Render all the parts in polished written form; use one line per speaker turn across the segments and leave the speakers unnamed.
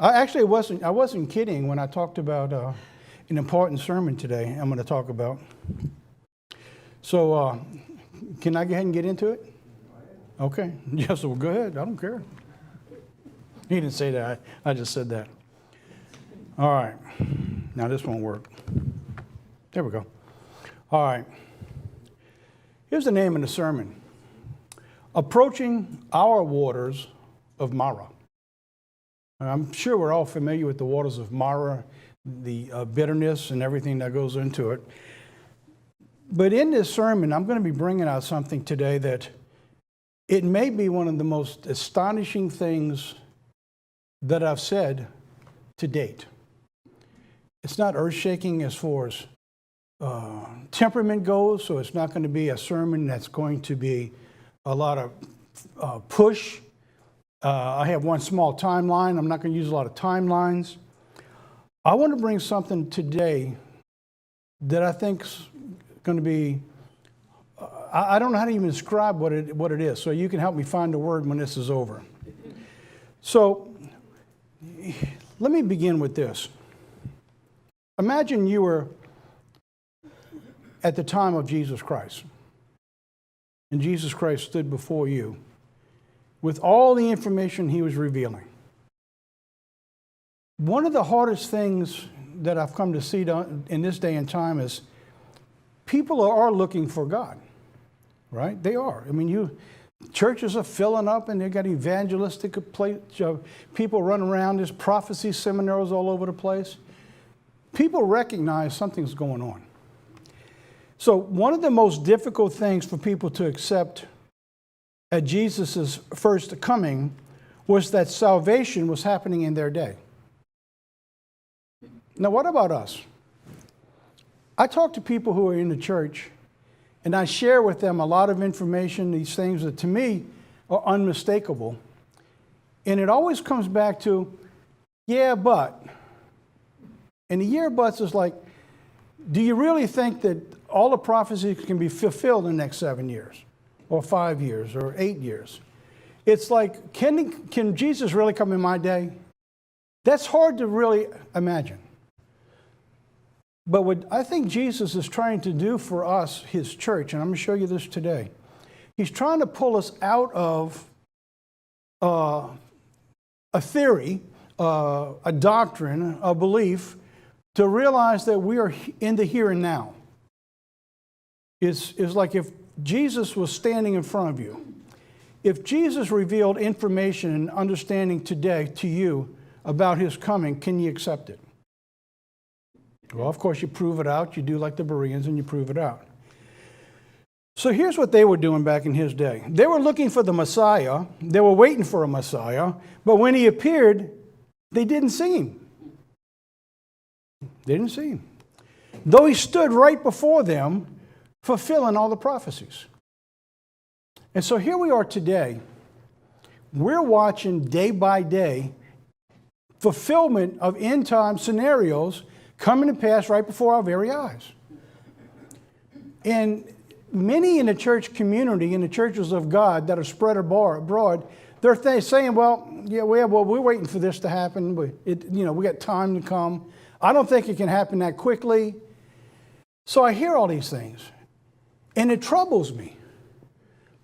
I wasn't kidding when I talked about an important sermon today I'm going to talk about. So can I go ahead and get into it? Okay. Yes, well, go ahead. I don't care. He didn't say that. I just said that. All right. Now this won't work. There we go. All right. Here's the name of the sermon. Approaching Our Waters of Marah. I'm sure we're all familiar with the waters of Marah, the bitterness and everything that goes into it. But in this sermon, I'm going to be bringing out something today that it may be one of the most astonishing things that I've said to date. It's not earth-shaking as far as temperament goes, so it's not going to be a sermon that's going to be a lot of push. I have one small timeline. I'm not going to use a lot of timelines. I want to bring something today that I think's going to be, I don't know how to even describe what it is, so you can help me find the word when this is over. So let me begin with this. Imagine you were at the time of Jesus Christ, and Jesus Christ stood before you with all the information he was revealing. One of the hardest things that I've come to see in this day and time is people are looking for God, right? They are. I mean, churches are filling up and they've got evangelistic people running around. There's prophecy seminars all over the place. People recognize something's going on. So one of the most difficult things for people to accept at Jesus' first coming was that salvation was happening in their day. Now, what about us? I talk to people who are in the church, and I share with them a lot of information, these things that to me are unmistakable. And it always comes back to, yeah, but. And the yeah, buts is like, do you really think that all the prophecies can be fulfilled in the next 7 years? Or 5 years, or 8 years. It's like, can Jesus really come in my day? That's hard to really imagine. But what I think Jesus is trying to do for us, his church, and I'm going to show you this today, he's trying to pull us out of a theory, a doctrine, a belief, to realize that we are in the here and now. It's like if Jesus was standing in front of you. If Jesus revealed information and understanding today to you about his coming, can you accept it? Well, of course, you prove it out. You do like the Bereans and you prove it out. So here's what they were doing back in his day. They were looking for the Messiah. They were waiting for a Messiah. But when he appeared, they didn't see him. They didn't see him. Though he stood right before them, fulfilling all the prophecies. And so here we are today. We're watching day by day fulfillment of end time scenarios coming to pass right before our very eyes. And many in the church community, in the churches of God that are spread abroad, they're saying, well, we're waiting for this to happen. We got time to come. I don't think it can happen that quickly. So I hear all these things. And it troubles me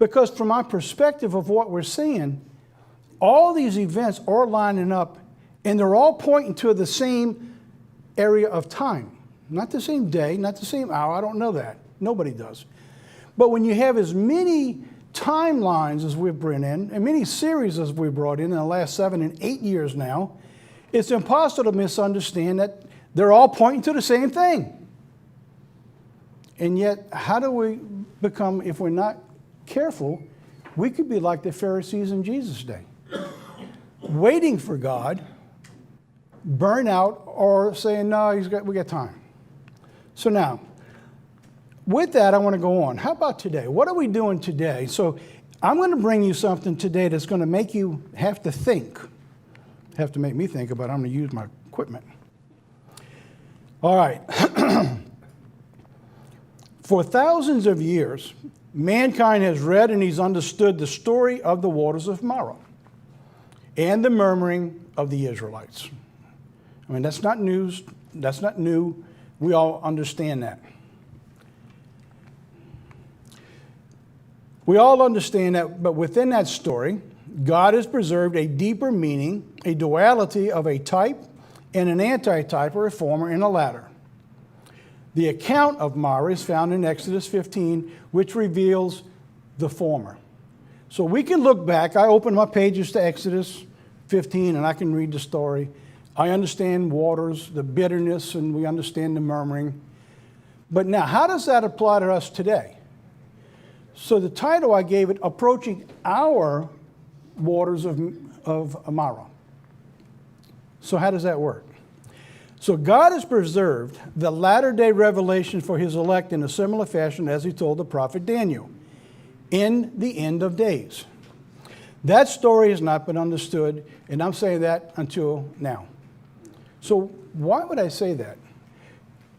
because from my perspective of what we're seeing, all these events are lining up and they're all pointing to the same area of time. Not the same day, not the same hour. I don't know that. Nobody does. But when you have as many timelines as we've brought in and many series as we've brought in the last 7 and 8 years now, it's impossible to misunderstand that they're all pointing to the same thing. And yet, how do we become, if we're not careful, we could be like the Pharisees in Jesus' day. Waiting for God, burn out, or saying, no, we got time. So now, with that, I want to go on. How about today? What are we doing today? So I'm going to bring you something today that's going to make you have to think. Have to make me think about it. I'm going to use my equipment. All right. For thousands of years, mankind has read and he's understood the story of the waters of Marah. and the murmuring of the Israelites. I mean, that's not news. That's not new. We all understand that. We all understand that, but within that story, God has preserved a deeper meaning, a duality of a type and an antitype, or a former and a latter. The account of Marah is found in Exodus 15, which reveals the former. So we can look back. I open my pages to Exodus 15 and I can read the story. I understand waters, the bitterness, and we understand the murmuring. But now, how does that apply to us today? So the title I gave it, Approaching Our Waters of Marah. So how does that work? So God has preserved the latter-day revelation for his elect in a similar fashion as he told the prophet Daniel in the end of days. That story has not been understood, and I'm saying that until now. So why would I say that?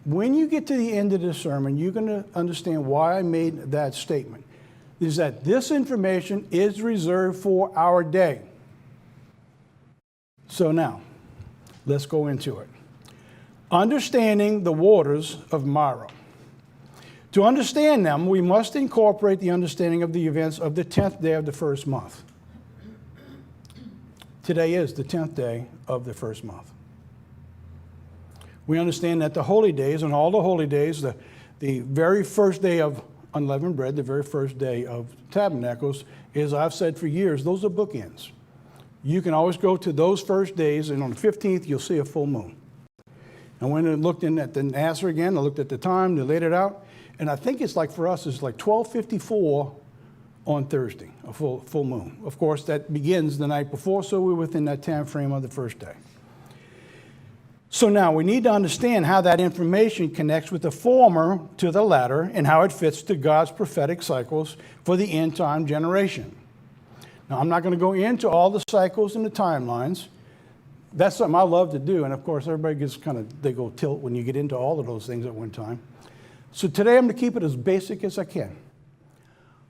When you get to the end of this sermon, you're going to understand why I made that statement. Is that this information is reserved for our day. So now, let's go into it. Understanding the waters of Marah. To understand them, we must incorporate the understanding of the events of the 10th day of the first month. Today is the 10th day of the first month. We understand that the holy days and all the holy days, the very first day of unleavened bread, the very first day of tabernacles, as I've said for years, those are bookends. You can always go to those first days, and on the 15th, you'll see a full moon. And when I looked in at the answer again, I looked at the time, they laid it out, and I think it's like for us, it's like 12:54 on Thursday, a full moon. Of course, that begins the night before, so we're within that time frame of the first day. So now we need to understand how that information connects with the former to the latter and how it fits to God's prophetic cycles for the end time generation. Now, I'm not going to go into all the cycles and the timelines. That's something I love to do. And of course, everybody gets they go tilt when you get into all of those things at one time. So today I'm going to keep it as basic as I can.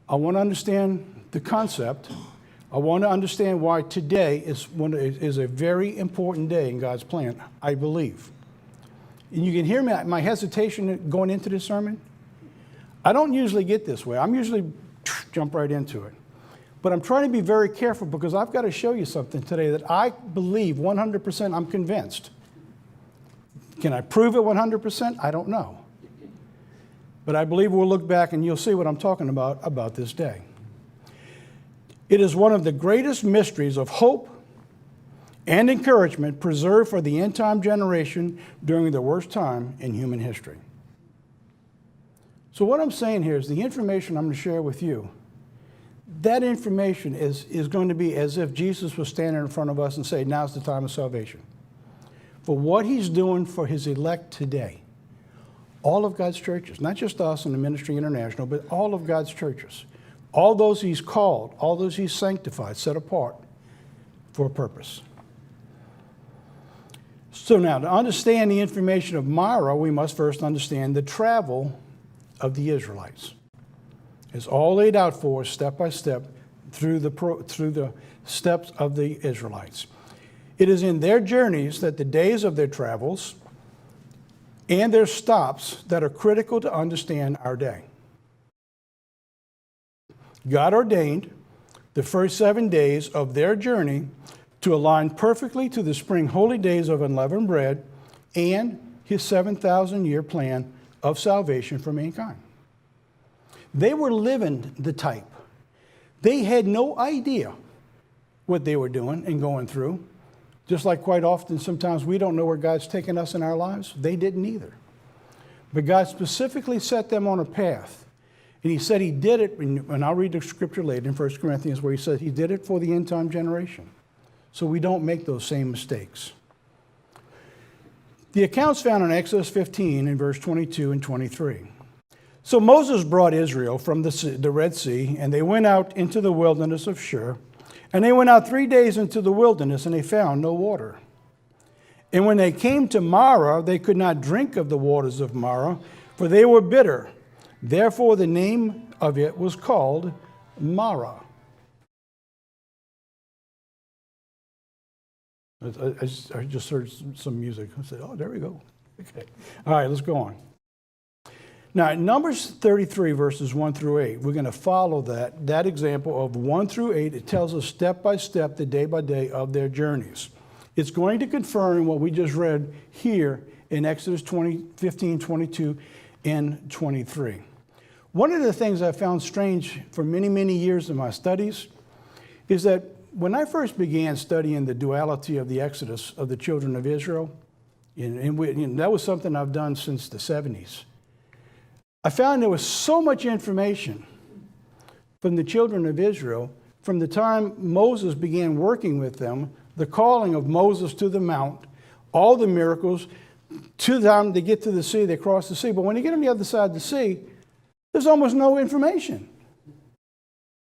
I want to understand the concept. I want to understand why today is a very important day in God's plan, I believe. And you can hear my hesitation going into this sermon. I don't usually get this way. I'm usually jump right into it. But I'm trying to be very careful because I've got to show you something today that I believe 100%, I'm convinced. Can I prove it 100%? I don't know. But I believe we'll look back and you'll see what I'm talking about this day. It is one of the greatest mysteries of hope and encouragement preserved for the end-time generation during the worst time in human history. So what I'm saying here is the information I'm going to share with you, that information is going to be as if Jesus was standing in front of us and saying, now's the time of salvation. For what he's doing for his elect today. All of God's churches, not just us in the Ministry International, but all of God's churches. All those he's called, all those he's sanctified, set apart for a purpose. So now, to understand the information of Marah, we must first understand the travel of the Israelites. It's all laid out for us step by step through the steps of the Israelites. It is in their journeys that the days of their travels and their stops that are critical to understand our day. God ordained the first 7 days of their journey to align perfectly to the spring holy days of unleavened bread and his 7,000-year plan of salvation for mankind. They were living the type. They had no idea what they were doing and going through. Just like quite often, sometimes we don't know where God's taken us in our lives. They didn't either. But God specifically set them on a path. And he said he did it, and I'll read the scripture later in 1 Corinthians where he said he did it for the end time generation. So we don't make those same mistakes. The account's found in Exodus 15 in verse 22 and 23. So Moses brought Israel from the Red Sea, and they went out into the wilderness of Shur. And they went out 3 days into the wilderness, and they found no water. And when they came to Marah, they could not drink of the waters of Marah, for they were bitter. Therefore the name of it was called Marah. I just heard some music. I said, oh, there we go. Okay. All right, let's go on. Now, in Numbers 33, verses 1 through 8, we're going to follow that example of 1 through 8. It tells us step by step, the day by day of their journeys. It's going to confirm what we just read here in Exodus 15, 22, and 23. One of the things I found strange for many, many years in my studies is that when I first began studying the duality of the Exodus of the children of Israel, and that was something I've done since the 70s, I found there was so much information from the children of Israel from the time Moses began working with them, the calling of Moses to the mount, all the miracles, to the time they get to the sea, they cross the sea. But when they get on the other side of the sea, there's almost no information.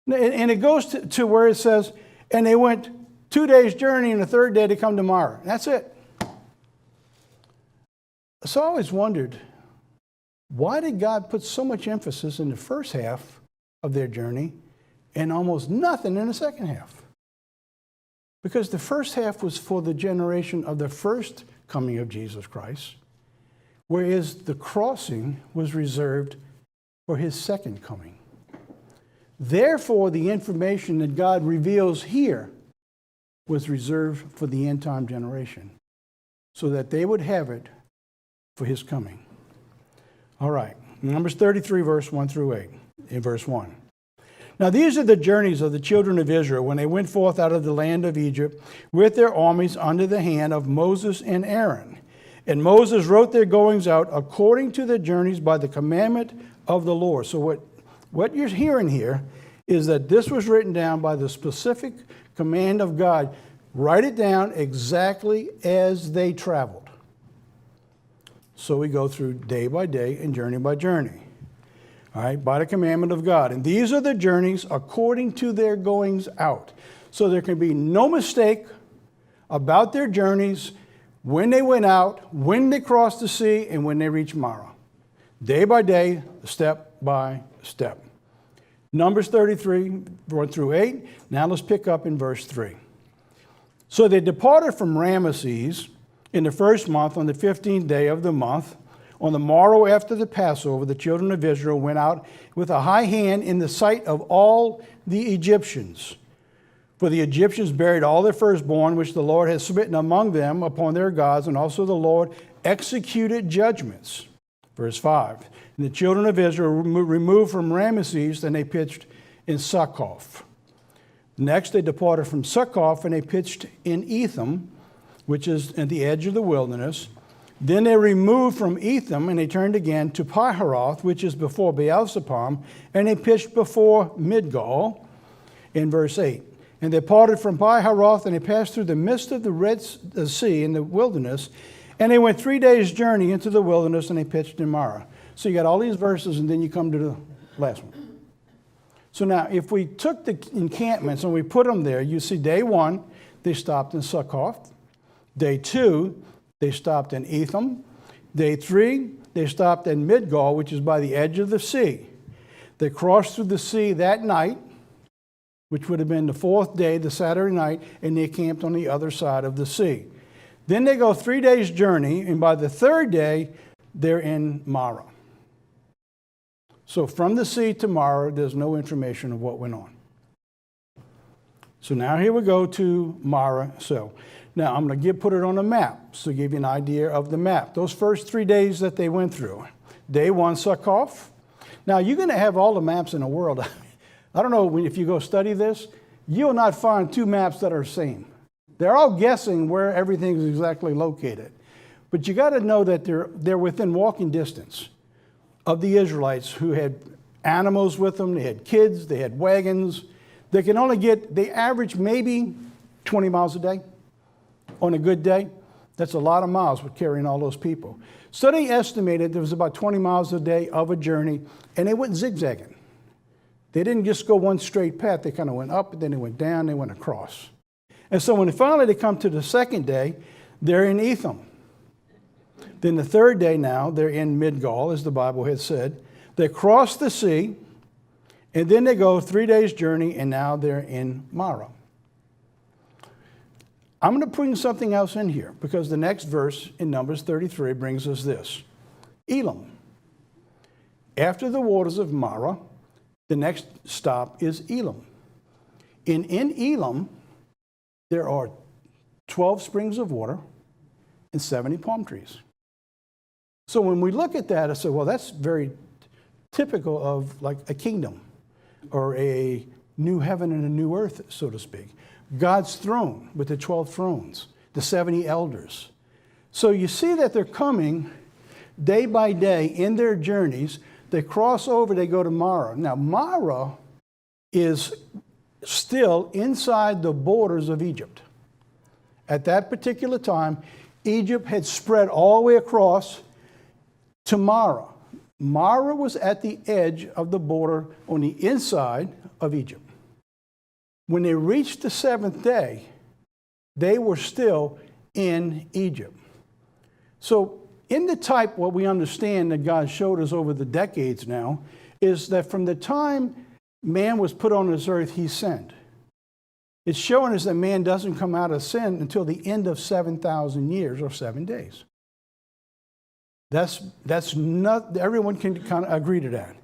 And it goes to where it says, and they went 2 days' journey, and the third day they come to Marah. That's it. So I always wondered, why did God put so much emphasis in the first half of their journey and almost nothing in the second half? Because the first half was for the generation of the first coming of Jesus Christ, whereas the crossing was reserved for his second coming. Therefore, the information that God reveals here was reserved for the end time generation, so that they would have it for his coming. All right, Numbers 33, verse 1 through 8, in verse 1. Now these are the journeys of the children of Israel when they went forth out of the land of Egypt with their armies under the hand of Moses and Aaron. And Moses wrote their goings out according to their journeys by the commandment of the Lord. So what you're hearing here is that this was written down by the specific command of God. Write it down exactly as they traveled. So we go through day by day and journey by journey. All right, by the commandment of God. And these are the journeys according to their goings out. So there can be no mistake about their journeys, when they went out, when they crossed the sea, and when they reached Marah. Day by day, step by step. Numbers 33, 1 through 8. Now let's pick up in verse 3. So they departed from Ramesses in the first month, on the 15th day of the month. On the morrow after the Passover, the children of Israel went out with a high hand in the sight of all the Egyptians. For the Egyptians buried all their firstborn, which the Lord had smitten among them upon their gods, and also the Lord executed judgments. Verse 5. And the children of Israel removed from Ramesses, and they pitched in Succoth. Next, they departed from Succoth, and they pitched in Etham, which is at the edge of the wilderness. Then they removed from Etham, and they turned again to Piharoth, which is before Baal-Zephon, and they pitched before Midgal, in verse 8. And they parted from Piharoth, and they passed through the midst of the Red Sea in the wilderness, and they went 3 days' journey into the wilderness, and they pitched in Marah. So you got all these verses, and then you come to the last one. So now, if we took the encampments and we put them there, you see day 1, they stopped in Succoth. Day 2, they stopped in Etham. Day 3, they stopped in Midgal, which is by the edge of the sea. They crossed through the sea that night, which would have been the 4th day, the Saturday night, and they camped on the other side of the sea. Then they go 3 days' journey, and by the 3rd day, they're in Marah. So from the sea to Marah, there's no information of what went on. So now here we go to Marah. So now I'm going to put it on a map, so give you an idea of the map. Those first 3 days that they went through. Day 1, Succoth. Now you're going to have all the maps in the world. I don't know if you go study this, you'll not find 2 maps that are the same. They're all guessing where everything is exactly located. But you got to know that they're within walking distance of the Israelites, who had animals with them, they had kids, they had wagons. They average maybe 20 miles a day on a good day. That's a lot of miles with carrying all those people. So they estimated there was about 20 miles a day of a journey, and they went zigzagging. They didn't just go one straight path. They kind of went up, and then they went down, they went across. And so when finally they come to the 2nd day, they're in Etham. Then the 3rd day now, they're in Midgal, as the Bible had said. They cross the sea, and then they go 3 days' journey, and now they're in Marah. I'm going to bring something else in here because the next verse in Numbers 33 brings us this. Elam. After the waters of Marah, the next stop is Elam. In Elam, there are 12 springs of water and 70 palm trees. So when we look at that, I say, well, that's very typical of like a kingdom or a new heaven and a new earth, so to speak. God's throne with the 12 thrones, the 70 elders. So you see that they're coming day by day in their journeys. They cross over, they go to Marah. Now, Marah is still inside the borders of Egypt. At that particular time, Egypt had spread all the way across to Marah. Marah was at the edge of the border on the inside of Egypt. When they reached the seventh day, they were still in Egypt. So in the type, what we understand that God showed us over the decades now is that from the time man was put on this earth, he sinned. It's showing us that man doesn't come out of sin until the end of 7,000 years or 7 days. That's not, everyone can kind of agree to that.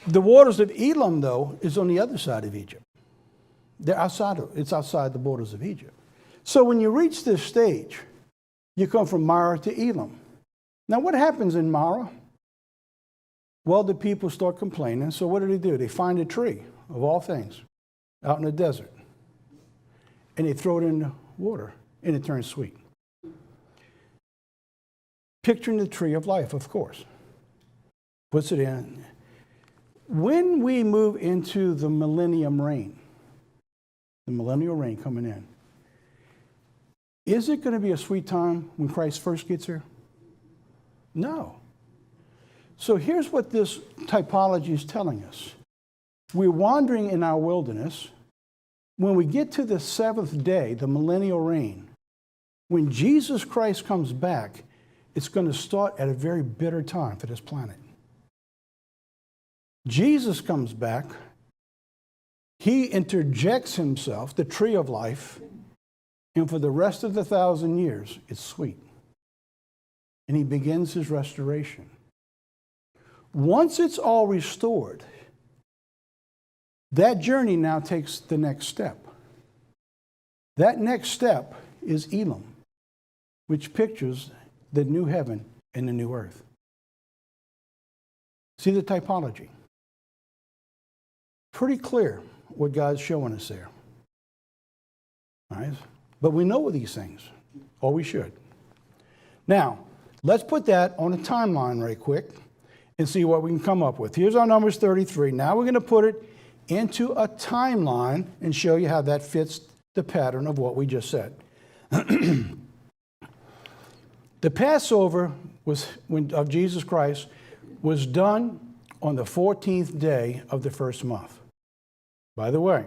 The waters of Elam, though, is on the other side of Egypt. They're outside it's outside the borders of Egypt. So when you reach this stage, you come from Marah to Elam. Now what happens in Marah? Well, the people start complaining. So what do? They find a tree, of all things, out in the desert. And they throw it in the water, and it turns sweet. Picturing the tree of life, of course. Puts it in. When we move into the millennium reign, the millennial reign coming in, is it going to be a sweet time when Christ first gets here? No. So here's what this typology is telling us. We're wandering in our wilderness. When we get to the seventh day, the millennial reign, when Jesus Christ comes back, it's going to start at a very bitter time for this planet. Jesus comes back. He interjects himself, the tree of life, and for the rest of the 1,000 years, it's sweet. And he begins his restoration. Once it's all restored, that journey now takes the next step. That next step is Elam, which pictures the new heaven and the new earth. See the typology? Pretty clear what God's showing us there. All right? But we know these things, or we should. Now, let's put that on a timeline right quick and see what we can come up with. Here's our Numbers 33. Now we're going to put it into a timeline and show you how that fits the pattern of what we just said. The Passover of Jesus Christ was done on the 14th day of the first month. By the way,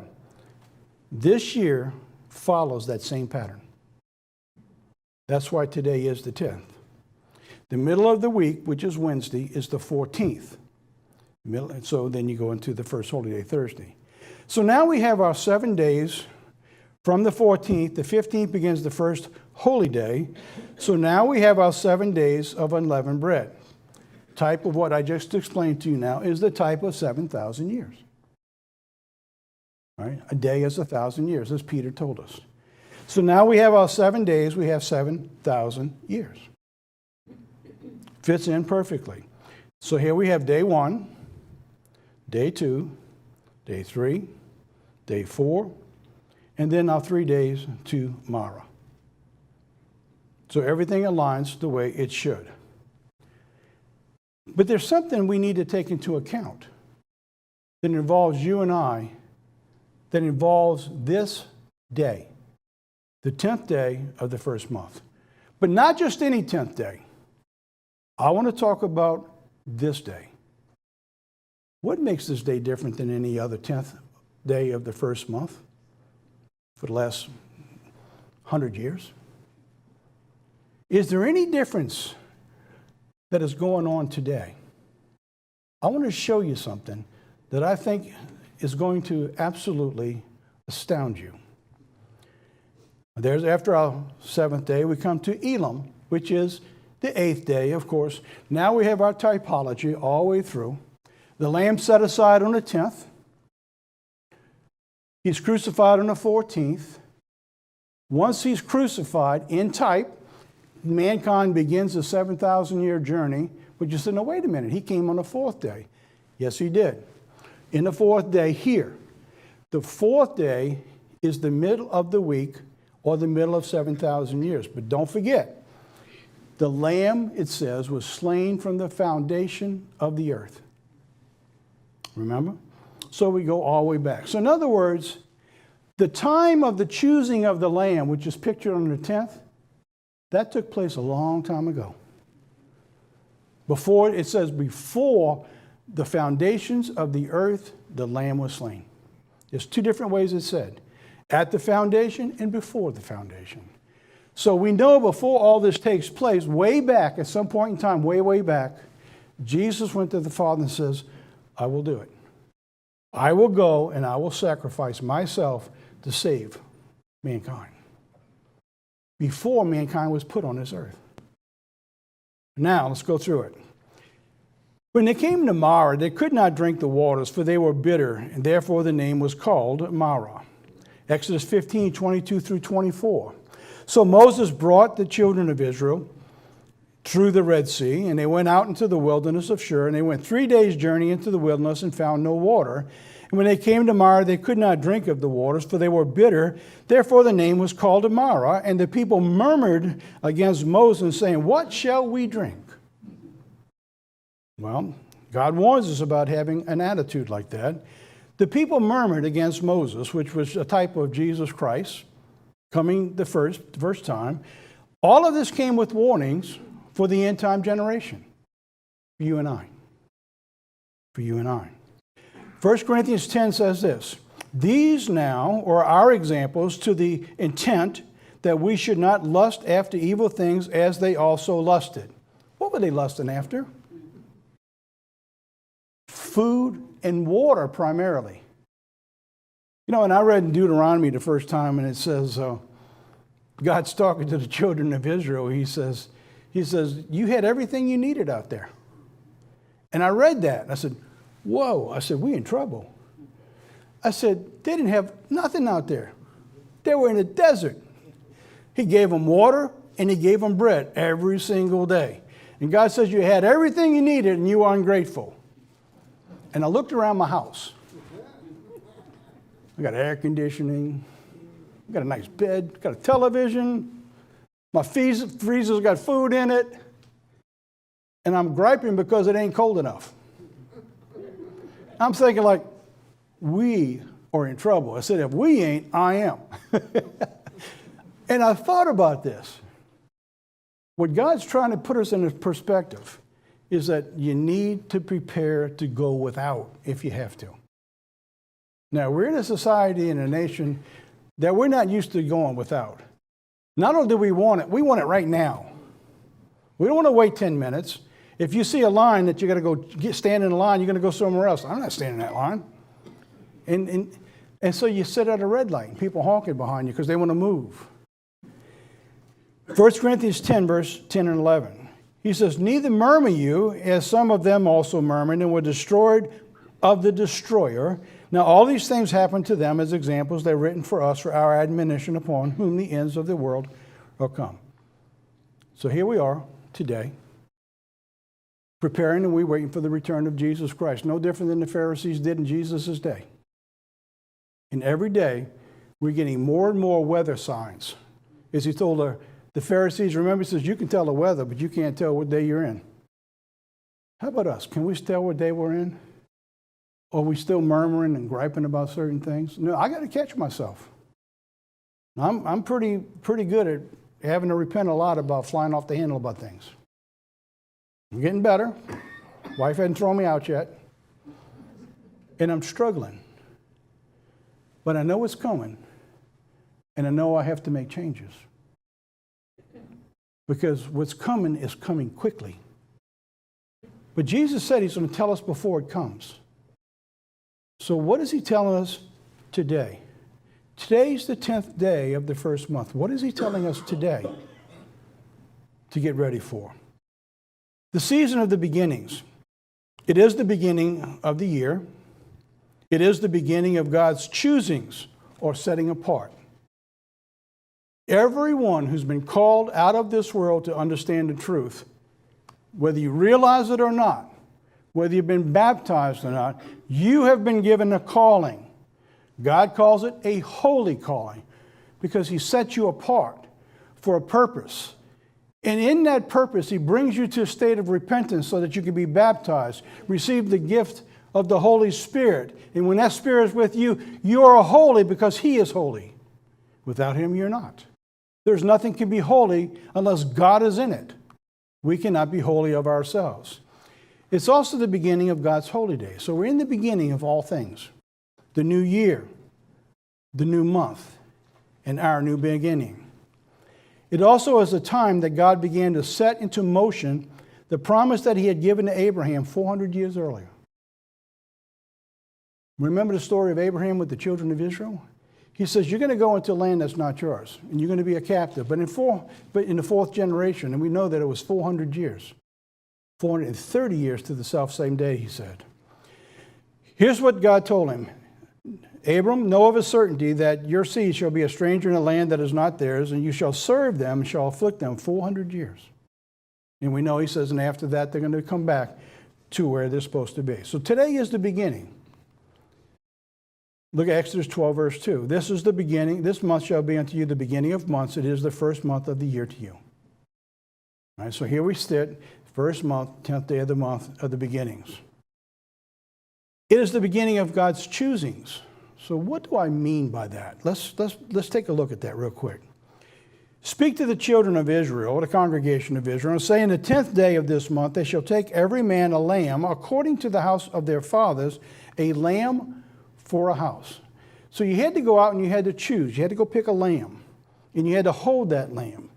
this year follows that same pattern. That's why today is the 10th. The middle of the week, which is Wednesday, is the 14th. So then you go into the first holy day, Thursday. So now we have our 7 days from the 14th. The 15th begins the first holy day. So now we have our 7 days of unleavened bread. Type of what I just explained to you now is the type of 7,000 years. All right? A day is 1,000 years, as Peter told us. So now we have our 7 days. We have 7,000 years. Fits in perfectly. So here we have day 1, day 2, day 3, day 4, and then our 3 days to Marah. So everything aligns the way it should. But there's something we need to take into account that involves you and I, that involves this day, the 10th day of the first month. But not just any 10th day. I want to talk about this day. What makes this day different than any other 10th day of the first month for the last 100 years? Is there any difference that is going on today? I want to show you something that I think is going to absolutely astound you. There's after our 7th day, we come to Elam, which is the 8th day, of course. Now we have our typology all the way through. The lamb set aside on the 10th. He's crucified on the 14th. Once he's crucified, in type, mankind begins a 7,000-year journey. But you said, no, wait a minute. He came on the 4th day. Yes, he did. In the 4th day here. The 4th day is the middle of the week or the middle of 7,000 years. But don't forget, the lamb, it says, was slain from the foundation of the earth. Remember? So we go all the way back. So in other words, the time of the choosing of the lamb, which is pictured on the 10th, that took place a long time ago. Before, it says, before the foundations of the earth, the lamb was slain. There's 2 different ways it's said. At the foundation and before the foundation. So we know before all this takes place, way back, at some point in time, way, way back, Jesus went to the Father and says, I will do it. I will go and I will sacrifice myself to save mankind. Before mankind was put on this earth. Now, let's go through it. When they came to Marah, they could not drink the waters, for they were bitter, and therefore the name was called Marah. Exodus 15, 22 through 24. So Moses brought the children of Israel through the Red Sea, and they went out into the wilderness of Shur, and they went 3 days' journey into the wilderness and found no water. And when they came to Marah, they could not drink of the waters, for they were bitter. Therefore the name was called Marah, and the people murmured against Moses, saying, what shall we drink? Well, God warns us about having an attitude like that. The people murmured against Moses, which was a type of Jesus Christ, coming the first time. All of this came with warnings for the end time generation, for you and I. For you and I. 1 Corinthians 10 says this, these now are our examples to the intent that we should not lust after evil things as they also lusted. What were they lusting after? Food and water primarily. You know, and I read in Deuteronomy the first time, and it says, God's talking to the children of Israel. He says, you had everything you needed out there. And I read that, and I said, whoa. I said, we in trouble. I said, they didn't have nothing out there. They were in a desert. He gave them water, and he gave them bread every single day. And God says, you had everything you needed, and you were ungrateful. And I looked around my house. I got air conditioning. I got a nice bed. Got a television. My freezer's got food in it. And I'm griping because it ain't cold enough. I'm thinking like, we are in trouble. I said, if we ain't, I am. And I thought about this. What God's trying to put us in a perspective is that you need to prepare to go without if you have to. Now, we're in a society and a nation that we're not used to going without. Not only do we want it right now. We don't want to wait 10 minutes. If you see a line that you got to go stand in a line, you're going to go somewhere else. I'm not standing in that line. And so you sit at a red light and people honking behind you because they want to move. 1 Corinthians 10, verse 10 and 11. He says, neither murmur you, as some of them also murmured and were destroyed of the destroyer. Now all these things happened to them as examples. They're written for us, for our admonition, upon whom the ends of the world are come. So here we are today, preparing and we're waiting for the return of Jesus Christ. No different than the Pharisees did in Jesus' day. And every day, we're getting more and more weather signs. As he told the Pharisees, remember, he says, you can tell the weather, but you can't tell what day you're in. How about us? Can we tell what day we're in? Or are we still murmuring and griping about certain things? No, I got to catch myself. I'm pretty good at having to repent a lot about flying off the handle about things. I'm getting better. Wife hadn't thrown me out yet. And I'm struggling. But I know it's coming. And I know I have to make changes. Because what's coming is coming quickly. But Jesus said he's going to tell us before it comes. So what is he telling us today? Today's the 10th day of the first month. What is he telling us today to get ready for? The season of the beginnings. It is the beginning of the year. It is the beginning of God's choosings or setting apart. Everyone who's been called out of this world to understand the truth, whether you realize it or not, whether you've been baptized or not, you have been given a calling. God calls it a holy calling because he set you apart for a purpose. And in that purpose, he brings you to a state of repentance so that you can be baptized, receive the gift of the Holy Spirit. And when that Spirit is with you, you are holy because he is holy. Without him, you're not. There's nothing can be holy unless God is in it. We cannot be holy of ourselves. It's also the beginning of God's holy day. So we're in the beginning of all things. The new year, the new month, and our new beginning. It also is a time that God began to set into motion the promise that he had given to Abraham 400 years earlier. Remember the story of Abraham with the children of Israel? He says, you're going to go into a land that's not yours, and you're going to be a captive. But in the fourth generation, and we know that it was 400 years, 430 years to the self-same day, he said. Here's what God told him. Abram, know of a certainty that your seed shall be a stranger in a land that is not theirs, and you shall serve them and shall afflict them 400 years. And we know, he says, and after that, they're going to come back to where they're supposed to be. So today is the beginning. Look at Exodus 12, verse 2. This is the beginning. This month shall be unto you the beginning of months. It is the first month of the year to you. All right, so here we sit, first month, 10th day of the month of the beginnings. It is the beginning of God's choosings. So what do I mean by that? Let's take a look at that real quick. Speak to the children of Israel, or the congregation of Israel, and say, in the 10th day of this month they shall take every man a lamb according to the house of their fathers, a lamb for a house. So you had to go out and you had to choose. You had to go pick a lamb, and you had to hold that lamb.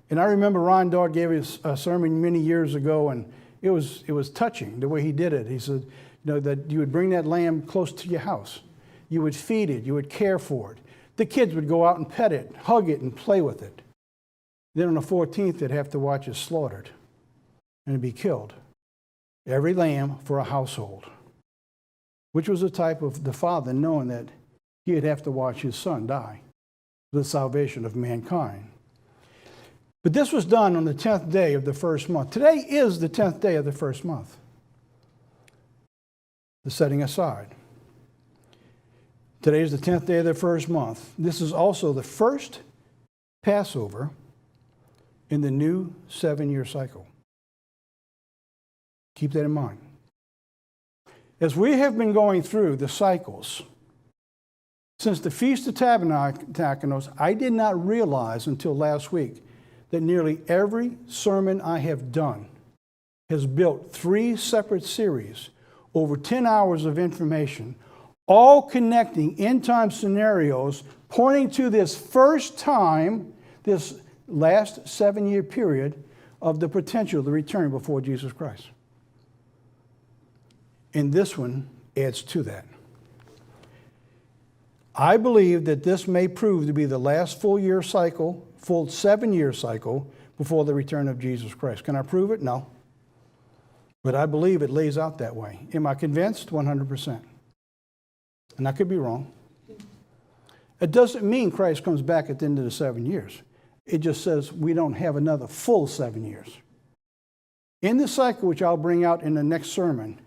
And I remember Ron Dodd gave us a sermon many years ago, and it was touching the way he did it. He said, that you would bring that lamb close to your house. You would feed it. You would care for it. The kids would go out and pet it, hug it, and play with it. Then on the 14th, they'd have to watch it slaughtered and be killed. Every lamb for a household, which was a type of the father knowing that he would have to watch his son die for the salvation of mankind. But this was done on the 10th day of the first month. Today is the 10th day of the first month. The setting aside. Today is the 10th day of the first month. This is also the first Passover in the new 7-year cycle. Keep that in mind. As we have been going through the cycles, since the Feast of Tabernacles, I did not realize until last week that nearly every sermon I have done has built 3 separate series, over 10 hours of information, all connecting end-time scenarios, pointing to this first time, this last 7-year period of the potential, the return before Jesus Christ. And this one adds to that. I believe that this may prove to be the last full 7-year cycle before the return of Jesus Christ. Can I prove it? No. But I believe it lays out that way. Am I convinced? 100%. And I could be wrong. It doesn't mean Christ comes back at the end of the 7 years. It just says we don't have another full 7 years. In the cycle, which I'll bring out in the next sermon,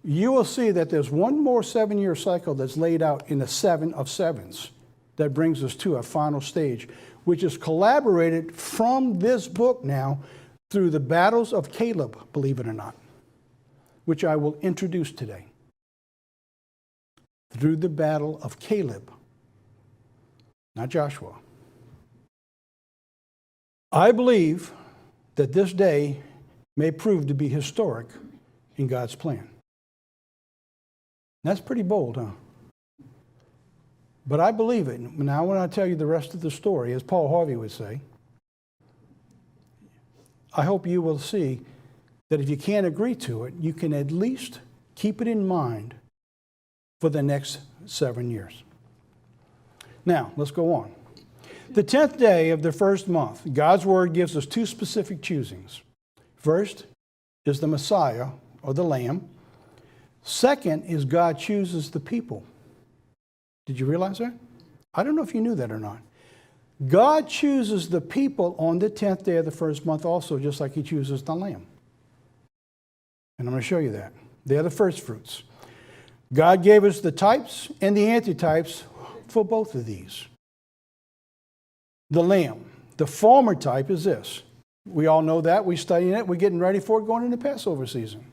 you will see that there's one more 7-year cycle that's laid out in the 7 of sevens that brings us to a final stage, which is collaborated from this book now through the battles of Caleb, believe it or not, which I will introduce today. Through the battle of Caleb, not Joshua. I believe that this day may prove to be historic in God's plan. That's pretty bold, huh? But I believe it. Now, when I tell you the rest of the story, as Paul Harvey would say, I hope you will see that if you can't agree to it, you can at least keep it in mind for the next 7 years. Now, let's go on. The 10th day of the first month, God's word gives us two specific choosings. First is the Messiah, or the Lamb. Second is God chooses the people. Did you realize that? I don't know if you knew that or not. God chooses the people on the 10th day of the first month also, just like he chooses the Lamb. And I'm going to show you that. They're the first fruits. God gave us the types and the antitypes for both of these. The Lamb. The former type is this. We all know that. We're studying it. We're getting ready for it going into Passover season.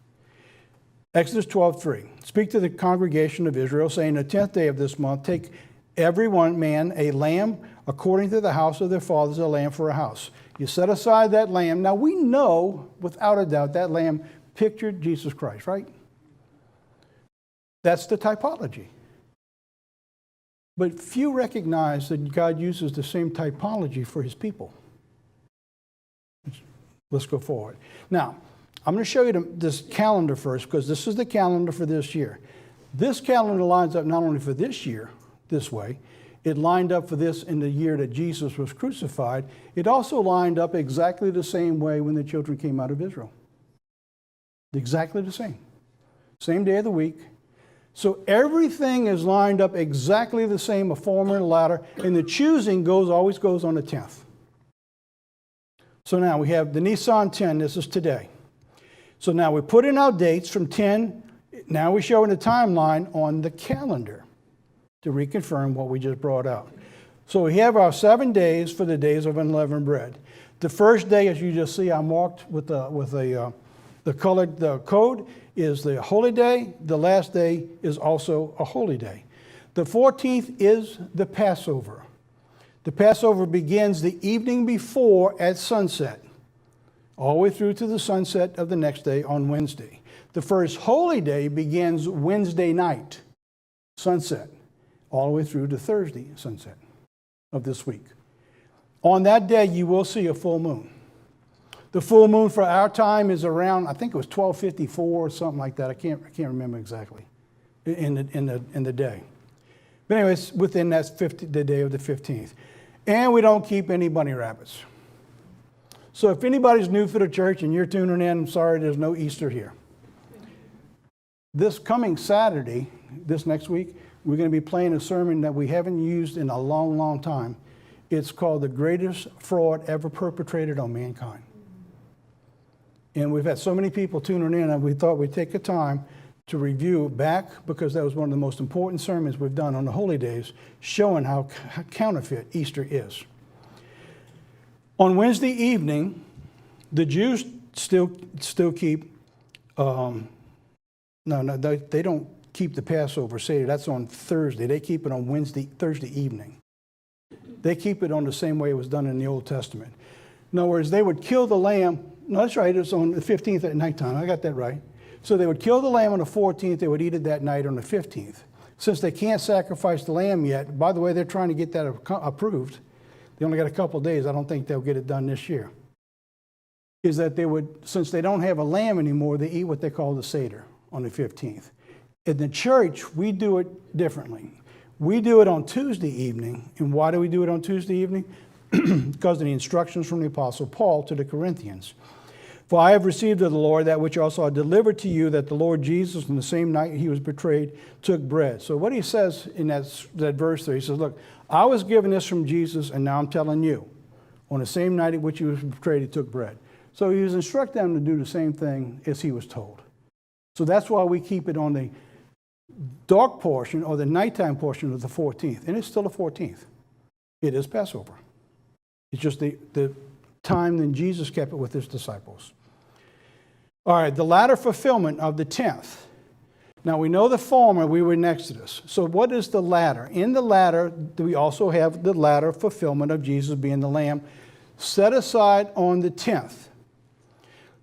Exodus 12:3. Speak to the congregation of Israel, saying, the 10th day of this month, take every one man a lamb according to the house of their fathers, a lamb for a house. You set aside that lamb. Now we know, without a doubt, that lamb pictured Jesus Christ, right? That's the typology. But few recognize that God uses the same typology for his people. Let's go forward. Now, I'm going to show you this calendar first, because this is the calendar for this year. This calendar lines up not only for this year, this way, it lined up for this in the year that Jesus was crucified. It also lined up exactly the same way when the children came out of Israel. Exactly the same. Same day of the week. So everything is lined up exactly the same, a former and a latter, and the choosing always goes on the 10th. So now we have the Nisan 10, this is today. So now we put in our dates from 10, now we're showing the timeline on the calendar to reconfirm what we just brought out. So we have our 7 days for the days of unleavened bread. The first day, as you just see, I marked with the colored code, is the holy day. The last day is also a holy day. The 14th is the Passover. The Passover begins the evening before at sunset, all the way through to the sunset of the next day on Wednesday. The first holy day begins Wednesday night, sunset, all the way through to Thursday, sunset of this week. On that day, you will see a full moon. The full moon for our time is around, I think it was 12:54 or something like that. I can't remember exactly in the day. But anyways, within that the day of the 15th. And we don't keep any bunny rabbits. So if anybody's new for the church and you're tuning in, I'm sorry, there's no Easter here. This coming Saturday, this next week, we're going to be playing a sermon that we haven't used in a long, long time. It's called The Greatest Fraud Ever Perpetrated on Mankind. And we've had so many people tuning in, and we thought we'd take the time to review back, because that was one of the most important sermons we've done on the holy days, showing how counterfeit Easter is. On Wednesday evening, the Jews still keep, they don't keep the Passover Seder. That's on Thursday. They keep it on Thursday evening. They keep it on the same way it was done in the Old Testament. In other words, they would kill the lamb. No, that's right. It's on the 15th at nighttime. I got that right. So they would kill the lamb on the 14th. They would eat it that night on the 15th. Since they can't sacrifice the lamb yet, by the way, they're trying to get that approved. They only got a couple of days. I don't think they'll get it done this year. Is that they would, since they don't have a lamb anymore, they eat what they call the Seder on the 15th. In the church, we do it differently. We do it on Tuesday evening. And why do we do it on Tuesday evening? Because of the instructions from the Apostle Paul to the Corinthians. For I have received of the Lord that which also I delivered to you, that the Lord Jesus, on the same night he was betrayed, took bread. So what he says in that verse there, he says, look, I was given this from Jesus, and now I'm telling you. On the same night at which he was betrayed, he took bread. So he was instructing them to do the same thing as he was told. So that's why we keep it on the dark portion, or the nighttime portion of the 14th. And it's still the 14th. It is Passover. It's just the time that Jesus kept it with his disciples. All right, the latter fulfillment of the 10th. Now we know the former, we were in Exodus. So what is the latter? In the latter, we also have the latter fulfillment of Jesus being the Lamb set aside on the 10th.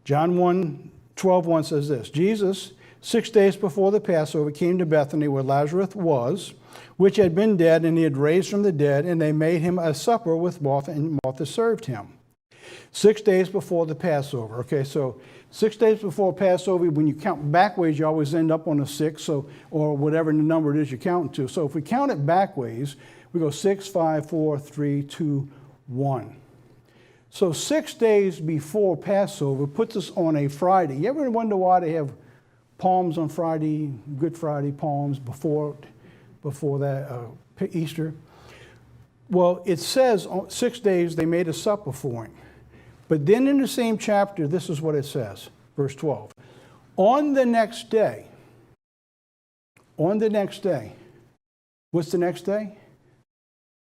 John 1:12 says this, Jesus, 6 days before the Passover, came to Bethany where Lazarus was, which had been dead, and he had raised from the dead, and they made him a supper with Martha, and Martha served him. 6 days before the Passover. Okay, so 6 days before Passover, when you count backwards, you always end up on a 6, or whatever the number it is you're counting to. So if we count it backwards, We go 6, 5, 4, 3, 2, 1. So 6 days before Passover puts us on a Friday. You ever wonder why they have palms on Friday, Good Friday, palms before that Easter? Well, it says 6 days they made a supper for him. But then in the same chapter, this is what it says, verse 12. On the next day, what's the next day?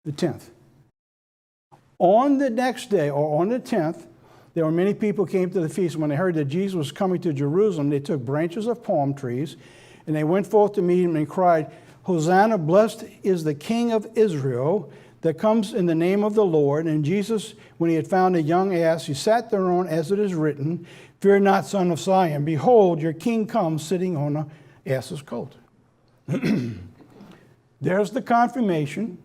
The 10th. On the next day, or on the 10th, there were many people who came to the feast. When they heard that Jesus was coming to Jerusalem, they took branches of palm trees, and they went forth to meet him and cried, Hosanna, blessed is the King of Israel that comes in the name of the Lord. And Jesus, when he had found a young ass, he sat thereon, as it is written, Fear not, son of Sion. Behold, your king comes sitting on an ass's colt. There's the confirmation.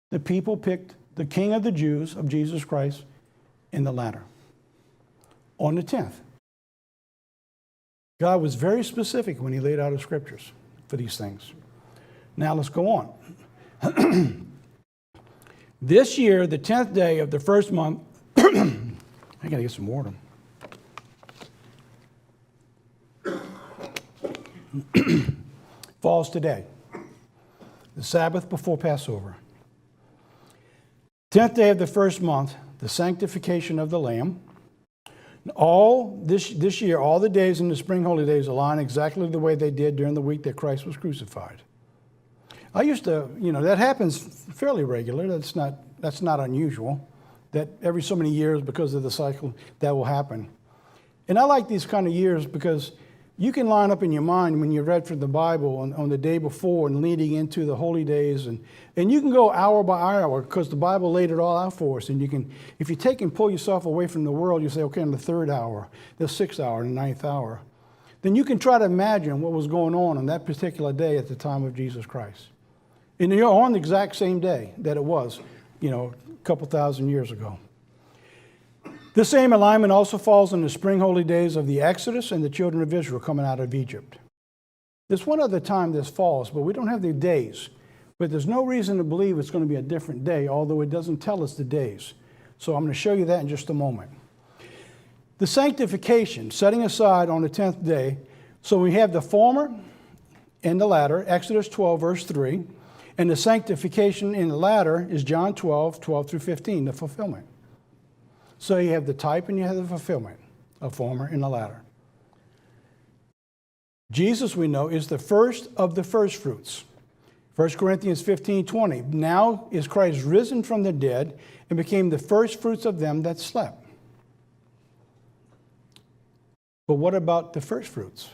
The people picked the King of the Jews, of Jesus Christ, in the ladder on the 10th. God was very specific when he laid out his scriptures for these things. Now let's go on. This year, the 10th day of the first month, I got to get some water. Falls today, the Sabbath before Passover. 10th day of the first month, the sanctification of the Lamb. All this year, all the days in the spring holy days align exactly the way they did during the week that Christ was crucified. I used to, that happens fairly regular. That's not unusual. That every so many years, because of the cycle, that will happen. And I like these kind of years because you can line up in your mind when you read from the Bible on the day before and leading into the holy days. And you can go hour by hour because the Bible laid it all out for us. And you can, if you take and pull yourself away from the world, you say, okay, in the 3rd hour, the 6th hour, the 9th hour. Then you can try to imagine what was going on that particular day at the time of Jesus Christ. And you're on the exact same day that it was, a couple thousand years ago. The same alignment also falls on the spring holy days of the Exodus and the children of Israel coming out of Egypt. There's one other time this falls, but we don't have the days. But there's no reason to believe it's going to be a different day, although it doesn't tell us the days. So I'm going to show you that in just a moment. The sanctification, setting aside on the 10th day. So we have the former and the latter, Exodus 12, verse 3. And the sanctification in the latter is John 12, 12 through 15, the fulfillment. So you have the type and you have the fulfillment, a former and a latter. Jesus, we know, is the first of the first fruits. 1 Corinthians 15, 20. Now is Christ risen from the dead and became the first fruits of them that slept. But what about the first fruits?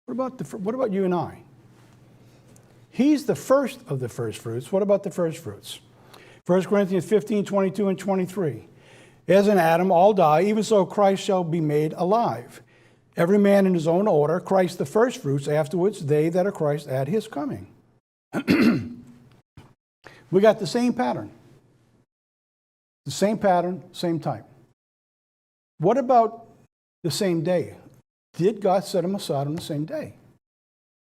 What about you and I? He's the first of the first fruits. What about the first fruits? 1 Corinthians 15, 22 and 23. As in Adam all die, even so Christ shall be made alive. Every man in his own order, Christ the first fruits, afterwards they that are Christ at his coming. We got the same pattern. The same pattern, same type. What about the same day? Did God set them aside on the same day?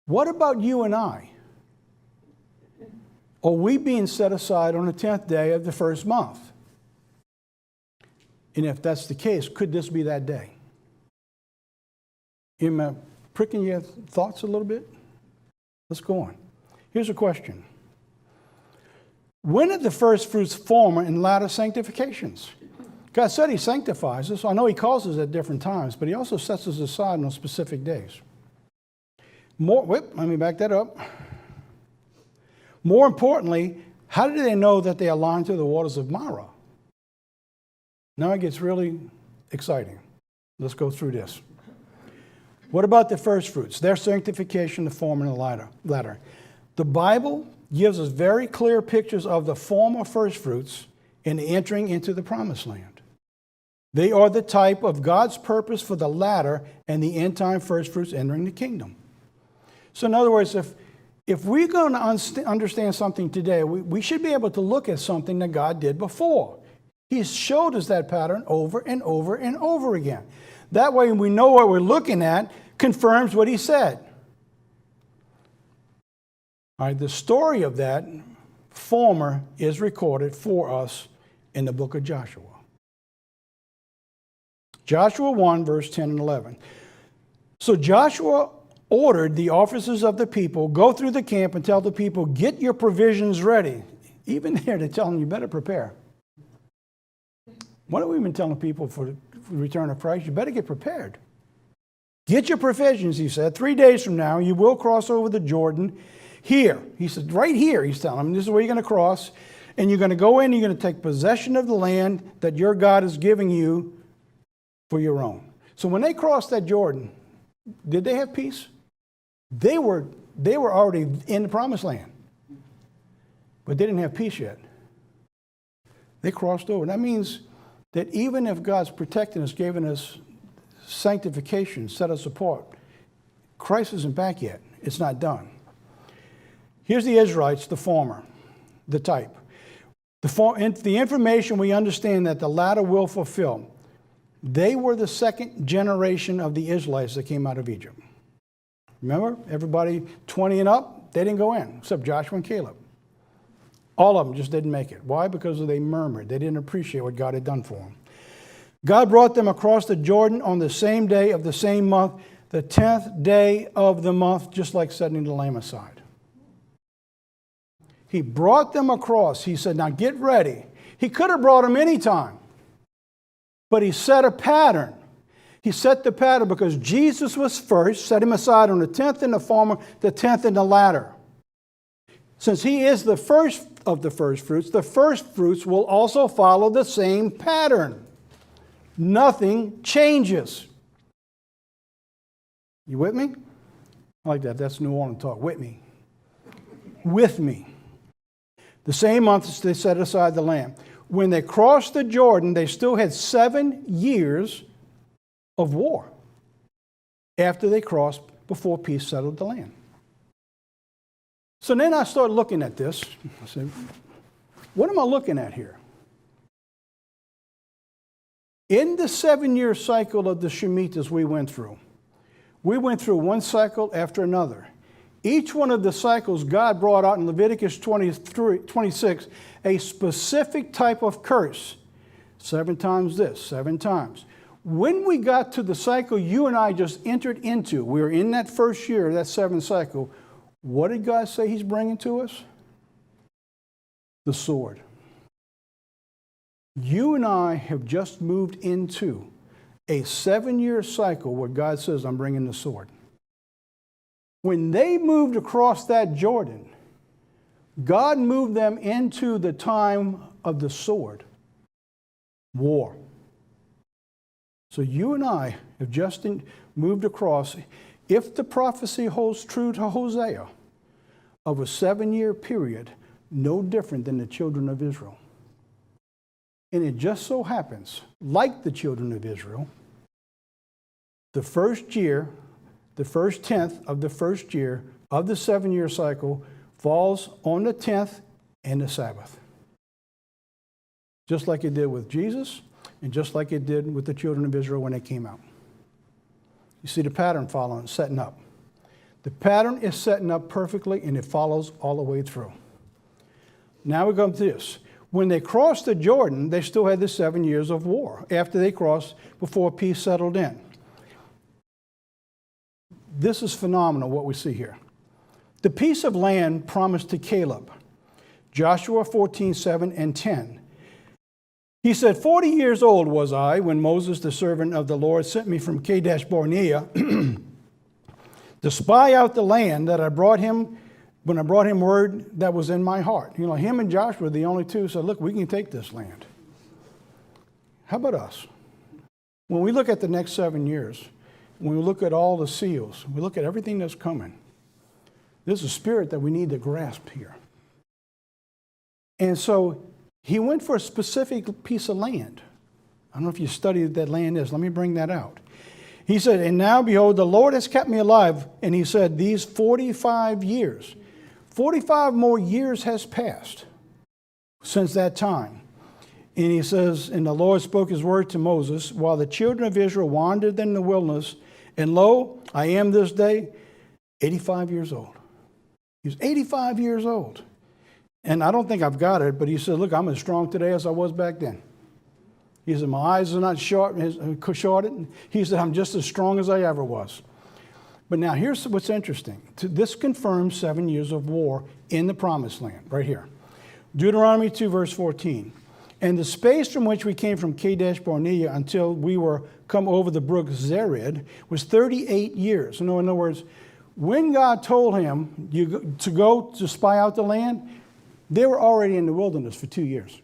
What about you and I? Are we being set aside on the 10th day of the first month? And if that's the case, could this be that day? Am I pricking your thoughts a little bit? Let's go on. Here's a question. When are the first fruits former and latter sanctifications? God said he sanctifies us. I know he calls us at different times, but he also sets us aside on specific days. Let me back that up. More importantly, how do they know that they align to the waters of Marah? Now it gets really exciting. Let's go through this. What about the first fruits? Their sanctification, the former and the latter. The Bible gives us very clear pictures of the former first fruits in entering into the promised land. They are the type of God's purpose for the latter and the end time first fruits entering the kingdom. So in other words, if we're going to understand something today, we should be able to look at something that God did before. He showed us that pattern over and over and over again. That way we know what we're looking at confirms what he said. All right, the story of that former is recorded for us in the book of Joshua. Joshua 1, verse 10 and 11. So Joshua ordered the officers of the people, go through the camp and tell the people, get your provisions ready. Even there, they tell them, you better prepare. What have we been telling people for the return of Christ? You better get prepared. Get your provisions, he said. 3 days from now, you will cross over the Jordan here. He said, right here, he's telling them, this is where you're going to cross. And you're going to go in, you're going to take possession of the land that your God is giving you for your own. So when they crossed that Jordan, did they have peace? They were already in the promised land. But they didn't have peace yet. They crossed over. That means that even if God's protecting us, giving us sanctification, set us apart, Christ isn't back yet. It's not done. Here's the Israelites, the former, the type. The information we understand that the latter will fulfill. They were the second generation of the Israelites that came out of Egypt. Remember, everybody 20 and up, they didn't go in, except Joshua and Caleb. All of them just didn't make it. Why? Because they murmured. They didn't appreciate what God had done for them. God brought them across the Jordan on the same day of the same month, the 10th day of the month, just like setting the lamb aside. He brought them across. He said, now get ready. He could have brought them anytime, but he set a pattern. He set the pattern because Jesus was first, set him aside on the 10th in the former, the 10th in the latter. Since he is the first of the first fruits will also follow the same pattern. Nothing changes. You with me? I like that. That's New Orleans talk. With me. With me. The same month they set aside the lamb. When they crossed the Jordan, they still had 7 years of war after they crossed before peace settled the land. So then I started looking at this. I said, what am I looking at here? In the 7-year cycle of the Shemitahs we went through one cycle after another. Each one of the cycles God brought out in Leviticus 26 a specific type of curse. 7 times this, 7 times. When we got to the cycle you and I just entered into, we were in that first year of that 7th cycle, what did God say he's bringing to us? The sword. You and I have just moved into a 7-year cycle where God says, I'm bringing the sword. When they moved across that Jordan, God moved them into the time of the sword, war. So you and I have just moved across. If the prophecy holds true to Hosea of a 7-year period, no different than the children of Israel. And it just so happens, like the children of Israel, the first year, the first 10th of the first year of the 7-year cycle falls on the 10th and the Sabbath. Just like it did with Jesus and just like it did with the children of Israel when they came out. You see the pattern following, setting up. The pattern is setting up perfectly and it follows all the way through. Now we come to this. When they crossed the Jordan, they still had the 7 years of war after they crossed before peace settled in. This is phenomenal what we see here. The piece of land promised to Caleb, Joshua 14:7 and 10. He said, 40 years old was I when Moses, the servant of the Lord, sent me from Kadesh Barnea to spy out the land that I brought him when I brought him word that was in my heart. You know, him and Joshua were the only two who said, look, we can take this land. How about us? When we look at the next 7 years, when we look at all the seals, we look at everything that's coming, there's a spirit that we need to grasp here. And so he went for a specific piece of land. I don't know if you studied what that land is. Let me bring that out. He said, and now, behold, the Lord has kept me alive. And he said, these 45 years, 45 more years has passed since that time. And he says, and the Lord spoke his word to Moses, while the children of Israel wandered in the wilderness, and lo, I am this day 85 years old. He was 85 years old. And I don't think I've got it, but he said, look, I'm as strong today as I was back then. He said, my eyes are not shorted. He said, I'm just as strong as I ever was. But now here's what's interesting. This confirms 7 years of war in the Promised Land, right here. Deuteronomy 2, verse 14. And the space from which we came from Kadesh Barnea until we were come over the brook Zered was 38 years. In other words, when God told him to go to spy out the land, they were already in the wilderness for 2 years.